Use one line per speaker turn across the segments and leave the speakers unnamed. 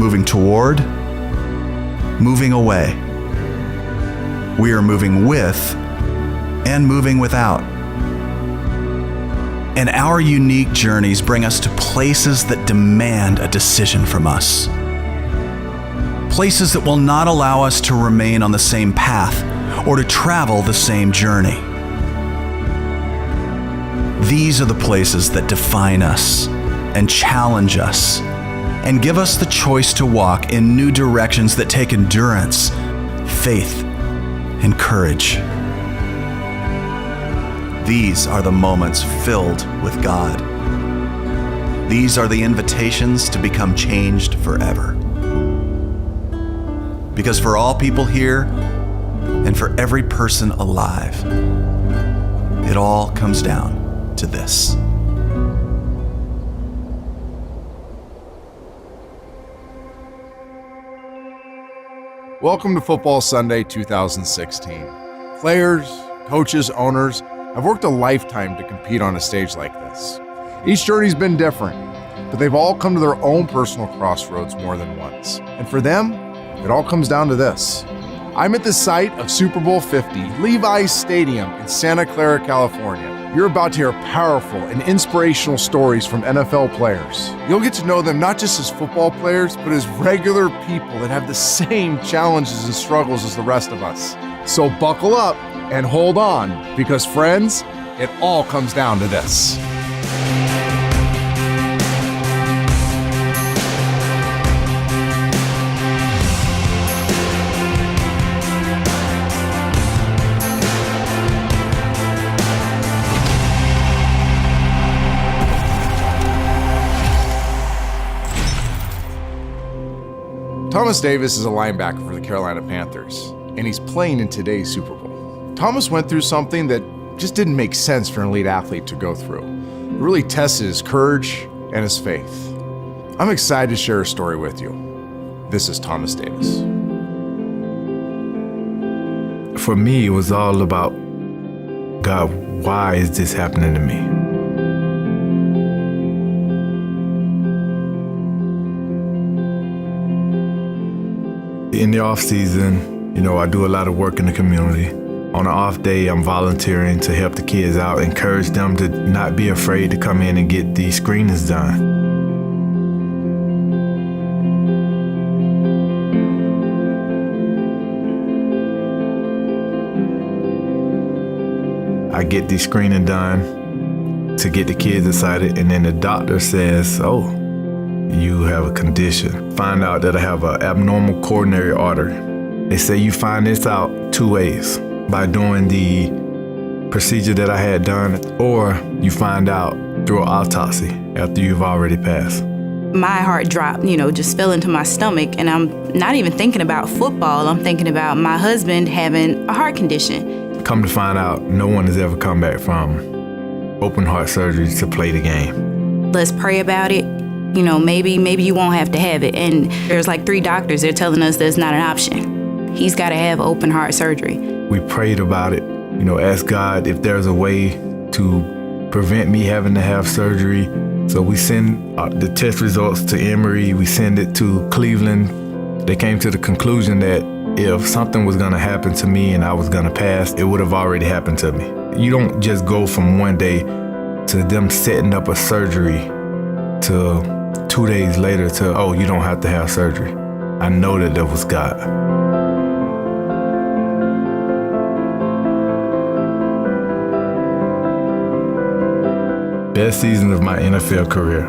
moving toward, moving away. We are moving with and moving without. And our unique journeys bring us to places that demand a decision from us. Places that will not allow us to remain on the same path or to travel the same journey. These are the places that define us and challenge us and give us the choice to walk in new directions that take endurance, faith, and courage. These are the moments filled with God. These are the invitations to become changed forever. Because for all people here, and for every person alive, it all comes down to this.
Welcome to Football Sunday 2016. Players, coaches, owners have worked a lifetime to compete on a stage like this. Each journey's been different, but they've all come to their own personal crossroads more than once. And for them, it all comes down to this. I'm at the site of Super Bowl 50, Levi's Stadium in Santa Clara, California. You're about to hear powerful and inspirational stories from NFL players. You'll get to know them not just as football players, but as regular people that have the same challenges and struggles as the rest of us. So buckle up and hold on, because friends, it all comes down to this. Thomas Davis is a linebacker for the Carolina Panthers, and he's playing in today's Super Bowl. Thomas went through something that just didn't make sense for an elite athlete to go through. It really tested his courage and his faith. I'm excited to share a story with you. This is Thomas Davis.
For me, it was all about, God, why is this happening to me? In the off season, I do a lot of work in the community. On an off day, I'm volunteering to help the kids out, encourage them to not be afraid to come in and get these screenings done. I get the screening done to get the kids excited, and then the doctor says, "Oh, you have a condition." Find out that I have an abnormal coronary artery. They say you find this out two ways: by doing the procedure that I had done, or you find out through an autopsy after you've already passed.
My heart dropped, just fell into my stomach, and I'm not even thinking about football. I'm thinking about my husband having a heart condition.
Come to find out, no one has ever come back from open heart surgery to play the game.
Let's pray about it. Maybe you won't have to have it. And there's like 3 doctors, they're telling us that's not an option. He's got to have open heart surgery.
We prayed about it, asked God if there's a way to prevent me having to have surgery. So we send the test results to Emory, we send it to Cleveland. They came to the conclusion that if something was gonna happen to me and I was gonna pass, it would have already happened to me. You don't just go from one day to them setting up a surgery to 2 days later to, "Oh, you don't have to have surgery." I know that was God. Best season of my NFL career.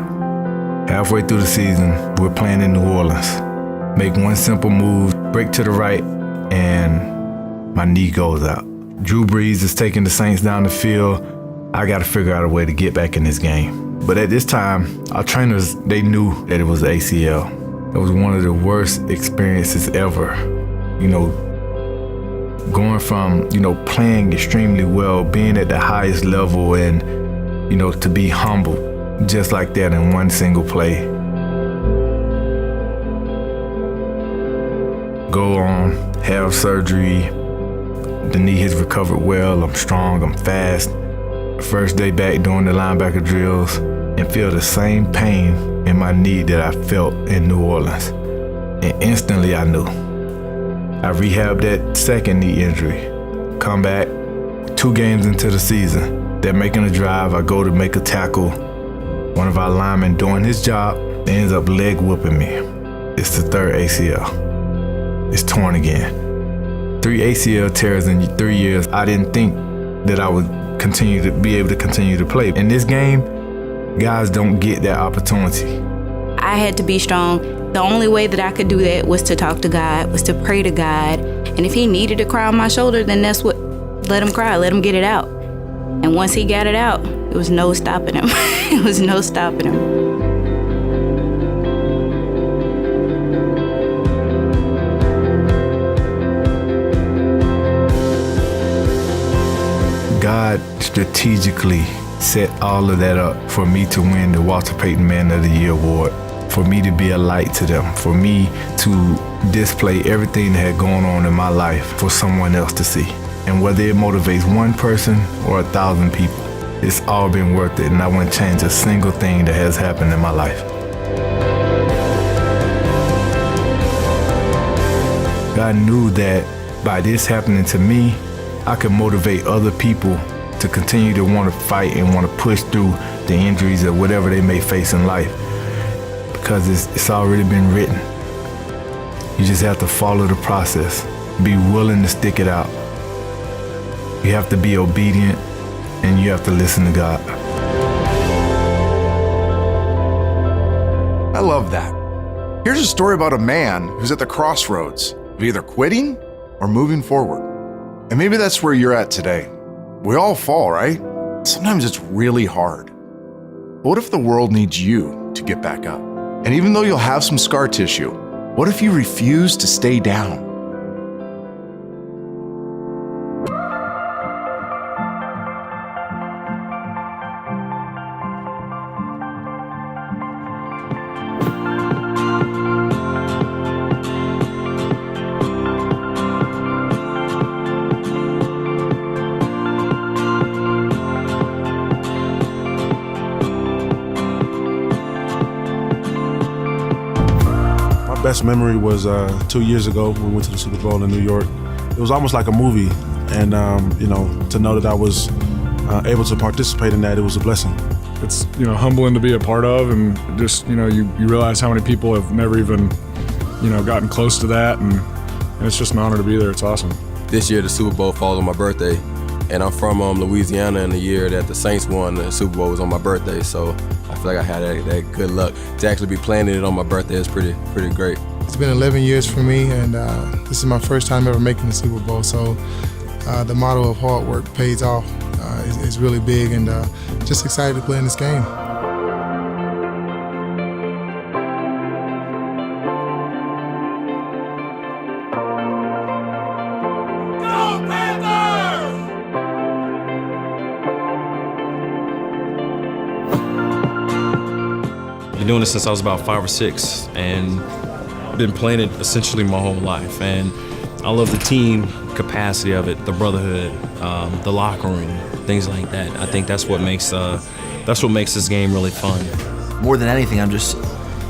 Halfway through the season, we're playing in New Orleans. Make one simple move, break to the right, and my knee goes out. Drew Brees is taking the Saints down the field. I got to figure out a way to get back in this game. But at this time, our trainers, they knew that it was ACL. It was one of the worst experiences ever. Going from, playing extremely well, being at the highest level, and, to be humbled just like that in one single play. Go on, have surgery. The knee has recovered well. I'm strong, I'm fast. First day back doing the linebacker drills, and feel the same pain in my knee that I felt in New Orleans. And instantly I knew. I rehabbed that second knee injury. Come back, 2 games into the season. They're making a drive. I go to make a tackle. One of our linemen doing his job ends up leg whooping me. It's the 3rd ACL. It's torn again. 3 ACL tears in 3 years. I didn't think that I would be able to continue to play. In this game, guys don't get that opportunity.
I had to be strong. The only way that I could do that was to talk to God, was to pray to God. And if he needed to cry on my shoulder, then let him cry, let him get it out. And once he got it out, it was no stopping him. It was no stopping him.
God strategically set all of that up for me to win the Walter Payton Man of the Year award, for me to be a light to them, for me to display everything that had gone on in my life for someone else to see. And whether it motivates one person or 1,000 people, it's all been worth it, and I wouldn't change a single thing that has happened in my life. God knew that by this happening to me, I could motivate other people to continue to want to fight and want to push through the injuries or whatever they may face in life, because it's already been written. You just have to follow the process, be willing to stick it out. You have to be obedient, and you have to listen to God.
I love that. Here's a story about a man who's at the crossroads of either quitting or moving forward. And maybe that's where you're at today. We all fall, right? Sometimes it's really hard. But what if the world needs you to get back up? And even though you'll have some scar tissue, what if you refuse to stay down?
Best memory was 2 years ago when we went to the Super Bowl in New York. It was almost like a movie, and to know that I was able to participate in that, it was a blessing.
It's humbling to be a part of, and just you realize how many people have never even gotten close to that, and it's just an honor to be there. It's awesome.
This year the Super Bowl falls on my birthday, and I'm from Louisiana, and the year that the Saints won the Super Bowl was on my birthday, so I feel like I had that good luck. To actually be planning it on my birthday is pretty great.
It's been 11 years for me, and this is my first time ever making the Super Bowl, so the motto of hard work pays off is really big, and just excited to play in this game.
Been doing this since I was about 5 or 6, and been playing it essentially my whole life. And I love the team capacity of it, the brotherhood, the locker room, things like that. I think that's what makes this game really fun.
More than anything, I'm just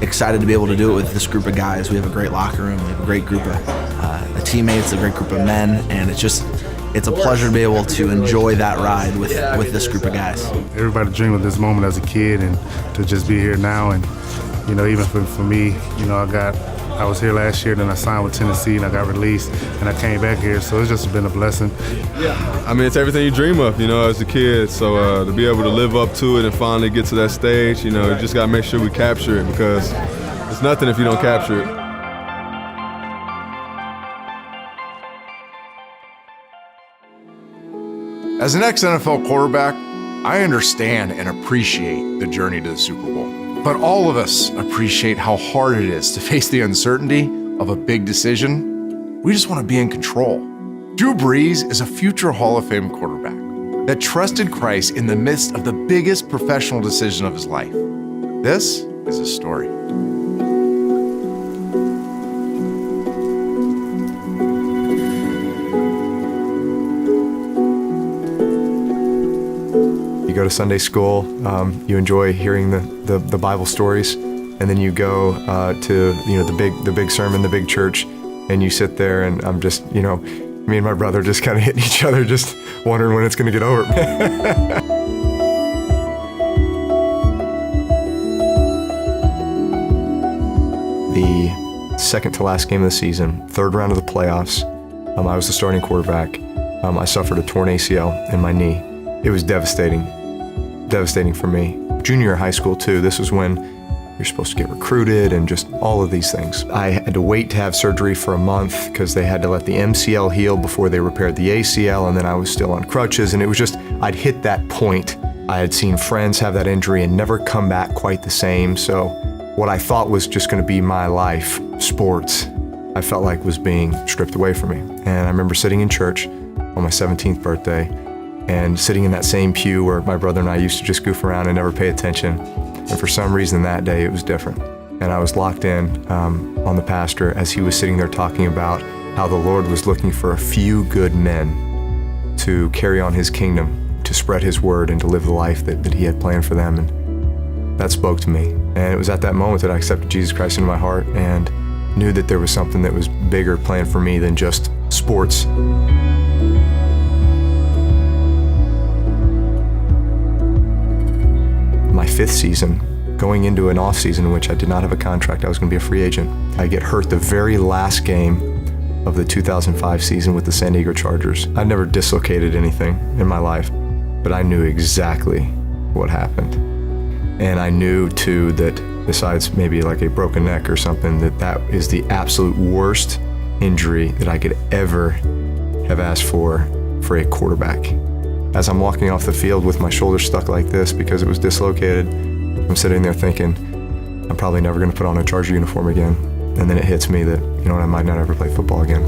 excited to be able to do it with this group of guys. We have a great locker room, we have a great group of teammates, a great group of men, and it's a pleasure to be able to enjoy that ride with this group of guys.
Everybody dreamed of this moment as a kid, and to just be here now, and even for me, I was here last year, then I signed with Tennessee, and I got released, and I came back here, so it's just been a blessing.
Yeah, I mean, it's everything you dream of, as a kid, so to be able to live up to it and finally get to that stage, you just got to make sure we capture it, because it's nothing if you don't capture it.
As an ex-NFL quarterback, I understand and appreciate the journey to the Super Bowl. But all of us appreciate how hard it is to face the uncertainty of a big decision. We just want to be in control. Drew Brees is a future Hall of Fame quarterback that trusted Christ in the midst of the biggest professional decision of his life. This is his story.
You go to Sunday school, you enjoy hearing the Bible stories, and then you go to the big sermon, the big church, and you sit there, and I'm just, me and my brother just kind of hitting each other, just wondering when it's going to get over. The second to last game of the season, third round of the playoffs, I was the starting quarterback. I suffered a torn ACL in my knee. It was devastating for me. Junior year of high school too, this was when you're supposed to get recruited and just all of these things. I had to wait to have surgery for a month because they had to let the MCL heal before they repaired the ACL, and then I was still on crutches, and it was just, I'd hit that point. I had seen friends have that injury and never come back quite the same, so what I thought was just going to be my life, sports, I felt like was being stripped away from me. And I remember sitting in church on my 17th birthday and sitting in that same pew where my brother and I used to just goof around and never pay attention. And for some reason that day it was different. And I was locked in on the pastor as he was sitting there talking about how the Lord was looking for a few good men to carry on his kingdom, to spread his word and to live the life that he had planned for them. And that spoke to me. And it was at that moment that I accepted Jesus Christ into my heart and knew that there was something that was bigger planned for me than just sports. My fifth season, going into an off season in which I did not have a contract, I was going to be a free agent. I get hurt the very last game of the 2005 season with the San Diego Chargers. I'd never dislocated anything in my life, but I knew exactly what happened. And I knew too that besides maybe like a broken neck or something, that is the absolute worst injury that I could ever have asked for a quarterback. As I'm walking off the field with my shoulder stuck like this because it was dislocated, I'm sitting there thinking, I'm probably never going to put on a Charger uniform again. And then it hits me that, I might not ever play football again.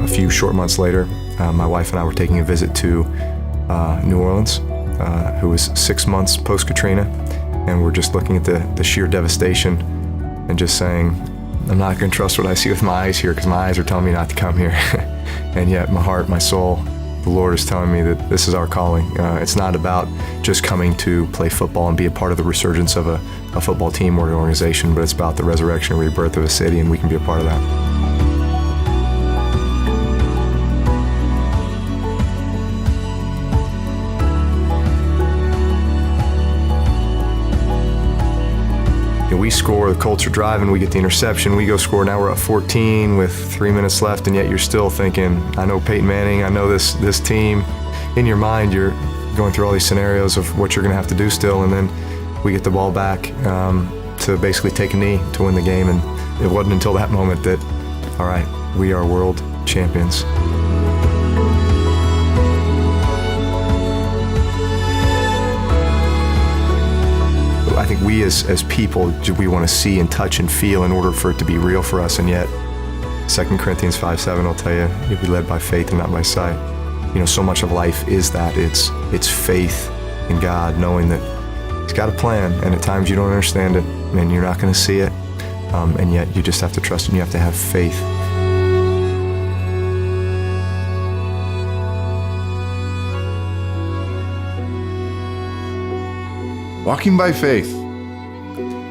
A few short months later, my wife and I were taking a visit to New Orleans, who was 6 months post-Katrina, and we're just looking at the sheer devastation and just saying, I'm not going to trust what I see with my eyes here because my eyes are telling me not to come here. And yet my heart, my soul, the Lord is telling me that this is our calling. It's not about just coming to play football and be a part of the resurgence of a football team or an organization, but it's about the resurrection and rebirth of a city, and we can be a part of that. We score, the Colts are driving, we get the interception, we go score, now we're up 14 with 3 minutes left, and yet you're still thinking, I know Peyton Manning, I know this team. In your mind, you're going through all these scenarios of what you're gonna have to do still, and then we get the ball back to basically take a knee to win the game, and it wasn't until that moment that, all right, we are world champions. I think we as people, we want to see and touch and feel in order for it to be real for us, and yet 2 Corinthians 5:7 will tell you, you'll be led by faith and not by sight. So much of life is that. It's faith in God, knowing that He's got a plan, and at times you don't understand it, and you're not going to see it, and yet you just have to trust and you have to have faith.
Walking by faith.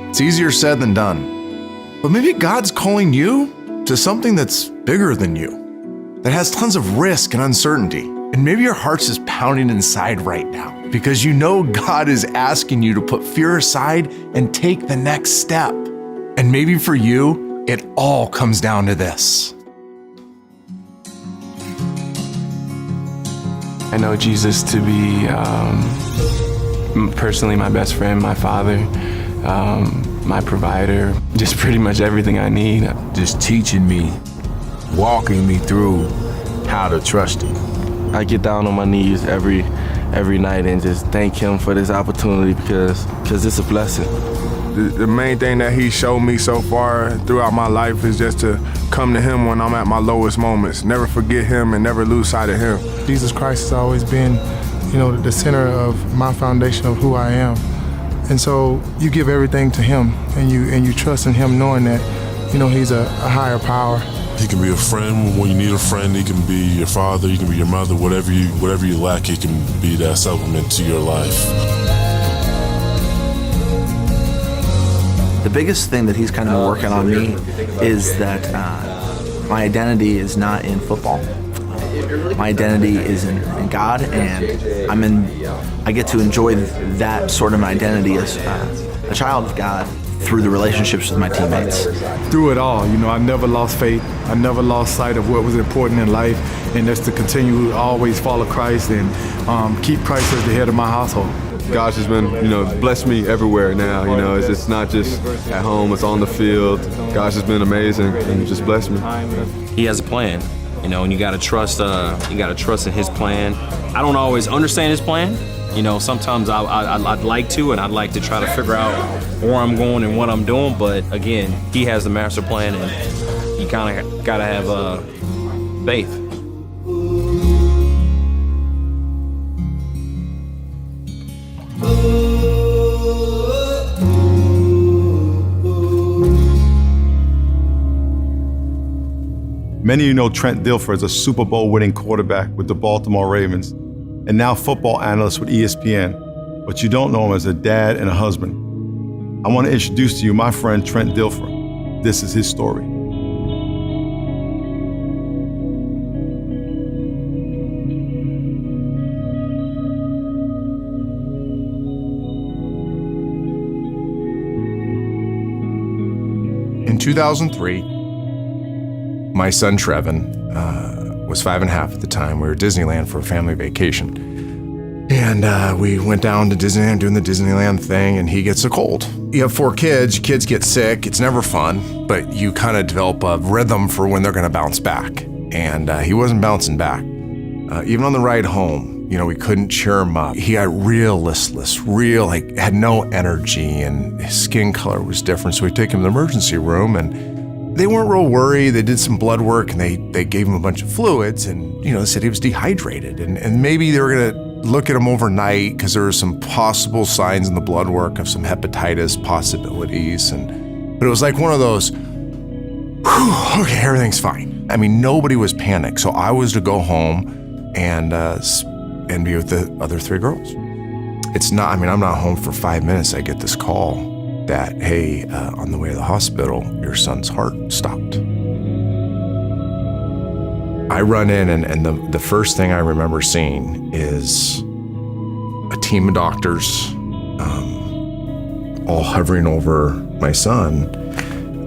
It's easier said than done. But maybe God's calling you to something that's bigger than you, that has tons of risk and uncertainty. And maybe your heart's just pounding inside right now because God is asking you to put fear aside and take the next step. And maybe for you, it all comes down to this.
I know Jesus to be personally my best friend, my father, my provider, just pretty much everything I need.
Just teaching me, walking me through how to trust Him.
I get down on my knees every night and just thank Him for this opportunity because it's a blessing.
The main thing that He showed me so far throughout my life is just to come to Him when I'm at my lowest moments. Never forget Him and never lose sight of Him.
Jesus Christ has always been the center of my foundation of who I am. And so you give everything to Him and you trust in Him knowing that, He's a higher power.
He can be a friend when you need a friend. He can be your father. He can be your mother. Whatever you lack, he can be that supplement to your life.
The biggest thing that he's kind of been working on me is that my identity is not in football. My identity is in God, and I get to enjoy that sort of identity as a child of God through the relationships with my teammates.
Through it all, I never lost faith. I never lost sight of what was important in life, and that's to continue to always follow Christ and keep Christ as the head of my household.
God's just been, blessed me everywhere now. It's not just at home, it's on the field. God's just been amazing and just blessed me.
He has a plan, and you gotta trust in his plan. I don't always understand his plan. Sometimes I'd like to, and I'd like to try to figure out where I'm going and what I'm doing. But again, he has the master plan, and you kind of gotta have faith.
Many of you know Trent Dilfer as a Super Bowl winning quarterback with the Baltimore Ravens and now football analyst with ESPN, but you don't know him as a dad and a husband. I want to introduce to you my friend Trent Dilfer. This is his story.
In 2003, my son Trevin was 5 and a half at the time. We were at Disneyland for a family vacation. And we went down to Disneyland doing the Disneyland thing, and he gets a cold. You have 4 kids, kids get sick, it's never fun, but you kind of develop a rhythm for when they're gonna bounce back. And he wasn't bouncing back. Even on the ride home, we couldn't cheer him up. He got real listless, had no energy, and his skin color was different. So we take him to the emergency room, and they weren't real worried. They did some blood work, and they gave him a bunch of fluids, and they said he was dehydrated, and maybe they were gonna look at him overnight because there were some possible signs in the blood work of some hepatitis possibilities, but it was like one of those, okay, everything's fine. I mean, nobody was panicked, so I was to go home and be with the other 3 girls. I'm not home for 5 minutes. I get this call that, hey, on the way to the hospital, your son's heart stopped. I run in, and the first thing I remember seeing is a team of doctors all hovering over my son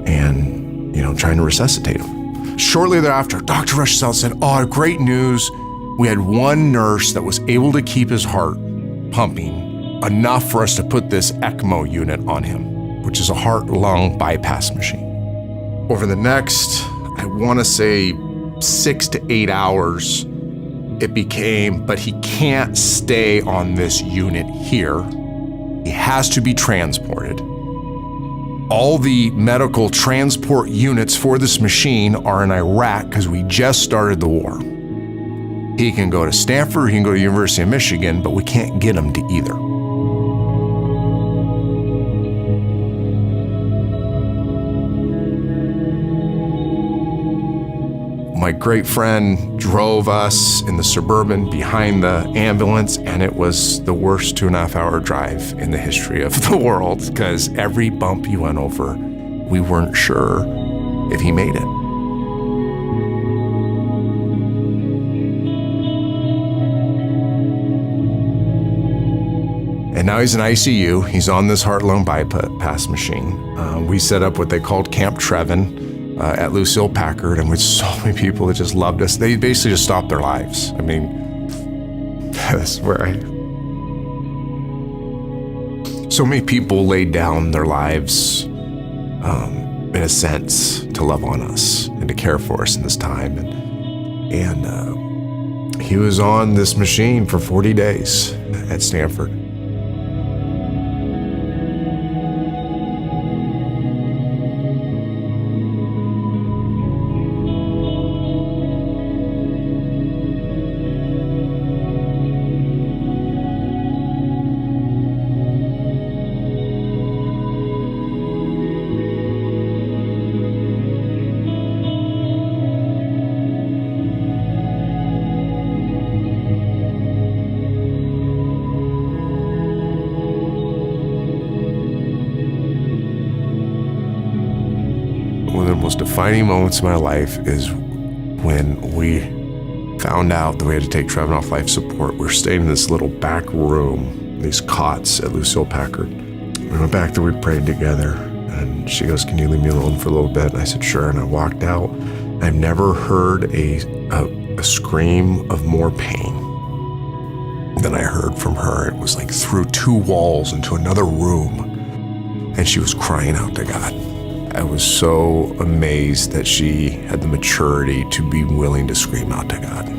and, trying to resuscitate him. Shortly thereafter, Dr. rushes out and said, oh, great news. We had one nurse that was able to keep his heart pumping enough for us to put this ECMO unit on him, which is a heart-lung bypass machine. Over the next, I want to say 6 to 8 hours, it became, but he can't stay on this unit here. He has to be transported. All the medical transport units for this machine are in Iraq because we just started the war. He can go to Stanford, he can go to University of Michigan, but we can't get him to either. My great friend drove us in the Suburban behind the ambulance, and it was the worst 2.5-hour drive in the history of the world because every bump he went over, we weren't sure if he made it. And now he's in ICU. He's on this heart-lung bypass machine. We set up what they called Camp Trevin at Lucille Packard, and with so many people that just loved us. They basically just stopped their lives. I mean, that's where so many people laid down their lives, in a sense, to love on us and to care for us in this time. And he was on this machine for 40 days at Stanford. defining moments in my life is when we found out that we had to take Trevin off life support. We were staying in this little back room, these cots at Lucille Packard. We went back there, we prayed together, and she goes, "Can you leave me alone for a little bit?" And I said, "Sure," and I walked out. I've never heard a scream of more pain than I heard from her. It was like through 2 walls into another room, and she was crying out to God. I was so amazed that she had the maturity to be willing to scream out to God.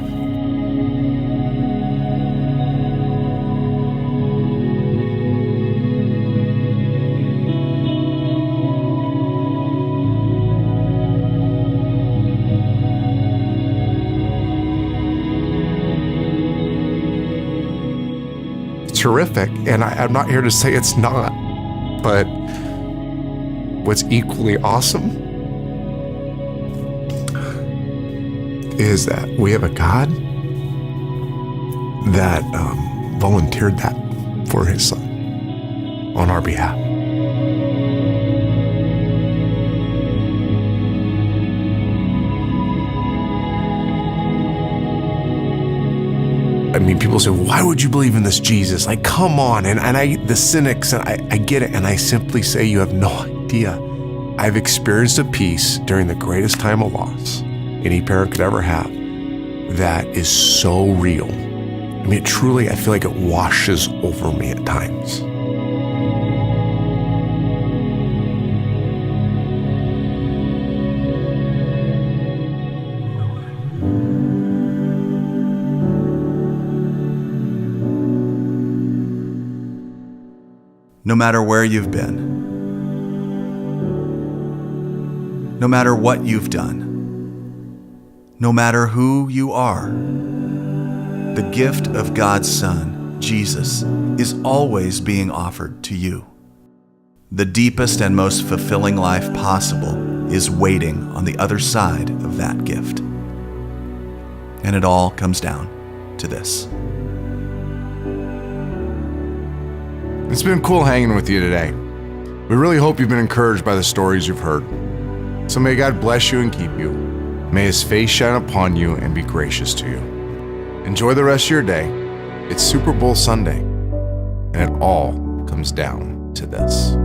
Terrific, and I'm not here to say it's not, but what's equally awesome is that we have a God that volunteered that for his son on our behalf. I mean, people say, why would you believe in this Jesus? Like, come on. And the cynics, and I get it. And I simply say, you have no idea. I've experienced a peace during the greatest time of loss any parent could ever have that is so real. I mean, truly, I feel like it washes over me at times.
No matter where you've been, no matter what you've done, no matter who you are, the gift of God's Son, Jesus, is always being offered to you. The deepest and most fulfilling life possible is waiting on the other side of that gift. And it all comes down to this.
It's been cool hanging with you today. We really hope you've been encouraged by the stories you've heard. So may God bless you and keep you. May his face shine upon you and be gracious to you. Enjoy the rest of your day. It's Super Bowl Sunday, and it all comes down to this.